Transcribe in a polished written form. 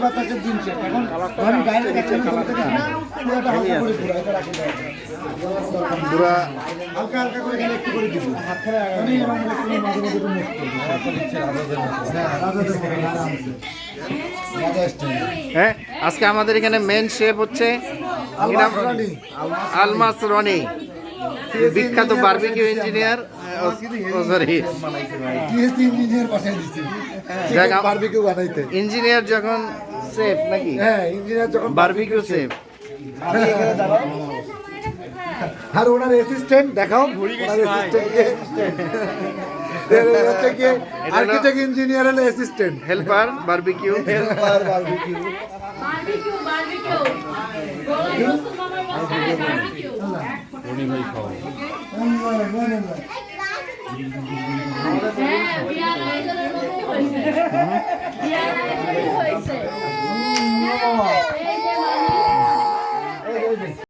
বাতাসের দিন শেষ এখন আমি বাইরে গেছি পুরোটা হালকা করে পুরো এটা রাখি পুরা হালকা হালকা করে গেলে একটু করে দিব হাতখানে আমি মাঝে মাঝে একটু মুক্ত হ্যাঁ আজকে আমাদের এখানে মেন শেফ হচ্ছে আলমাস রনি বিখ্যাত বারবিকিউ ইঞ্জিনিয়ার সরি ইঞ্জিনিয়ার পাঠিয়ে দিচ্ছি বারবিকিউ বানাইতে ইঞ্জিনিয়ার যখন শেফ নাকি হ্যাঁ ইঞ্জিনিয়ার যখন বারবিকিউ শেফ আর ওনার অ্যাসিস্ট্যান্ট দেখাও ওনার অ্যাসিস্ট্যান্টকে আর্কিটেক্ট ইঞ্জিনিয়ার হলো অ্যাসিস্ট্যান্ট হেল্পার বারবিকিউ বারবিকিউ